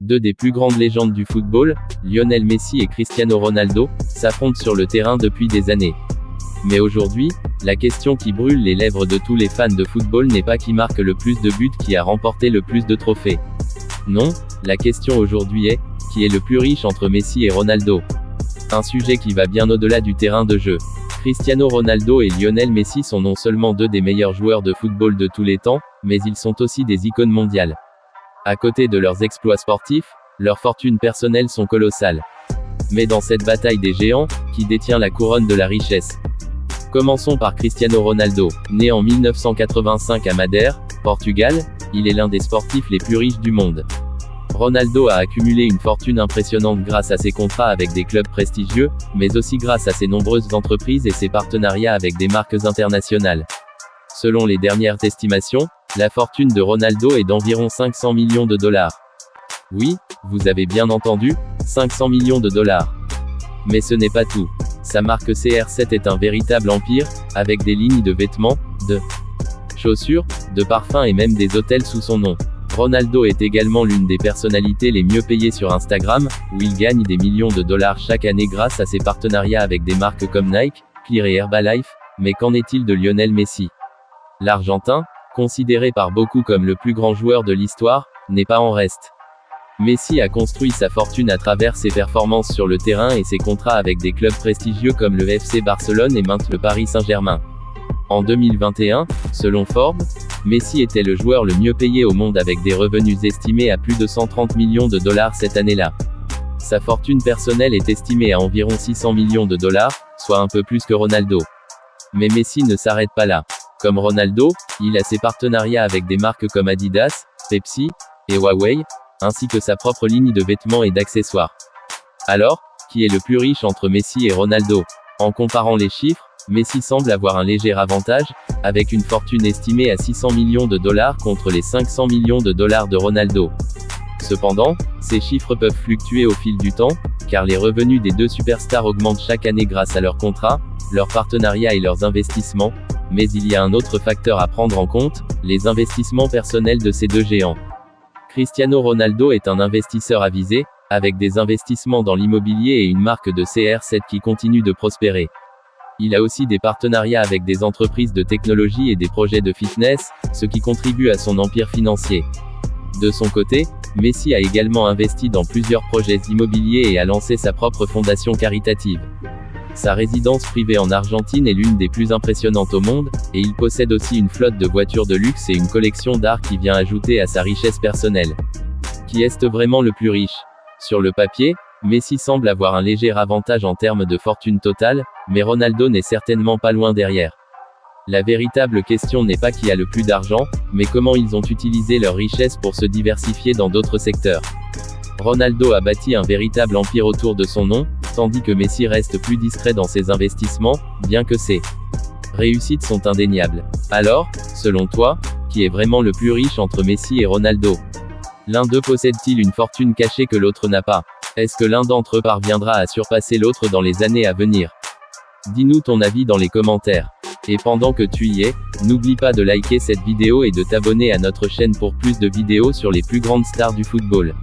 Deux des plus grandes légendes du football, Lionel Messi et Cristiano Ronaldo, s'affrontent sur le terrain depuis des années. Mais aujourd'hui, la question qui brûle les lèvres de tous les fans de football n'est pas qui marque le plus de buts, qui a remporté le plus de trophées. Non, la question aujourd'hui est, qui est le plus riche entre Messi et Ronaldo? Un sujet qui va bien au-delà du terrain de jeu. Cristiano Ronaldo et Lionel Messi sont non seulement deux des meilleurs joueurs de football de tous les temps, mais ils sont aussi des icônes mondiales. À côté de leurs exploits sportifs, leurs fortunes personnelles sont colossales. Mais dans cette bataille des géants, qui détient la couronne de la richesse? Commençons par Cristiano Ronaldo. Né en 1985 à Madère, Portugal, il est l'un des sportifs les plus riches du monde. Ronaldo a accumulé une fortune impressionnante grâce à ses contrats avec des clubs prestigieux, mais aussi grâce à ses nombreuses entreprises et ses partenariats avec des marques internationales. Selon les dernières estimations, la fortune de Ronaldo est d'environ 500 millions de dollars. Oui, vous avez bien entendu, 500 millions de dollars. Mais ce n'est pas tout. Sa marque CR7 est un véritable empire, avec des lignes de vêtements, de chaussures, de parfums et même des hôtels sous son nom. Ronaldo est également l'une des personnalités les mieux payées sur Instagram, où il gagne des millions de dollars chaque année grâce à ses partenariats avec des marques comme Nike, Clear et Herbalife. Mais qu'en est-il de Lionel Messi? L'Argentin, considéré par beaucoup comme le plus grand joueur de l'histoire, n'est pas en reste. Messi a construit sa fortune à travers ses performances sur le terrain et ses contrats avec des clubs prestigieux comme le FC Barcelone et maintenant le Paris Saint-Germain. En 2021, selon Forbes, Messi était le joueur le mieux payé au monde avec des revenus estimés à plus de 130 millions de dollars cette année-là. Sa fortune personnelle est estimée à environ 600 millions de dollars, soit un peu plus que Ronaldo. Mais Messi ne s'arrête pas là. Comme Ronaldo, il a ses partenariats avec des marques comme Adidas, Pepsi et Huawei, ainsi que sa propre ligne de vêtements et d'accessoires. Alors, qui est le plus riche entre Messi et Ronaldo? En comparant les chiffres, Messi semble avoir un léger avantage, avec une fortune estimée à 600 millions de dollars contre les 500 millions de dollars de Ronaldo. Cependant, ces chiffres peuvent fluctuer au fil du temps, car les revenus des deux superstars augmentent chaque année grâce à leurs contrats, leurs partenariats et leurs investissements. Mais il y a un autre facteur à prendre en compte, les investissements personnels de ces deux géants. Cristiano Ronaldo est un investisseur avisé, avec des investissements dans l'immobilier et une marque de CR7 qui continue de prospérer. Il a aussi des partenariats avec des entreprises de technologie et des projets de fitness, ce qui contribue à son empire financier. De son côté, Messi a également investi dans plusieurs projets immobiliers et a lancé sa propre fondation caritative. Sa résidence privée en Argentine est l'une des plus impressionnantes au monde, et il possède aussi une flotte de voitures de luxe et une collection d'art qui vient ajouter à sa richesse personnelle. Qui est vraiment le plus riche? Sur le papier, Messi semble avoir un léger avantage en termes de fortune totale, mais Ronaldo n'est certainement pas loin derrière. La véritable question n'est pas qui a le plus d'argent, mais comment ils ont utilisé leur richesse pour se diversifier dans d'autres secteurs. Ronaldo a bâti un véritable empire autour de son nom, tandis que Messi reste plus discret dans ses investissements, bien que ses réussites sont indéniables. Alors, selon toi, qui est vraiment le plus riche entre Messi et Ronaldo? L'un d'eux possède-t-il une fortune cachée que l'autre n'a pas? Est-ce que l'un d'entre eux parviendra à surpasser l'autre dans les années à venir? Dis-nous ton avis dans les commentaires. Et pendant que tu y es, n'oublie pas de liker cette vidéo et de t'abonner à notre chaîne pour plus de vidéos sur les plus grandes stars du football.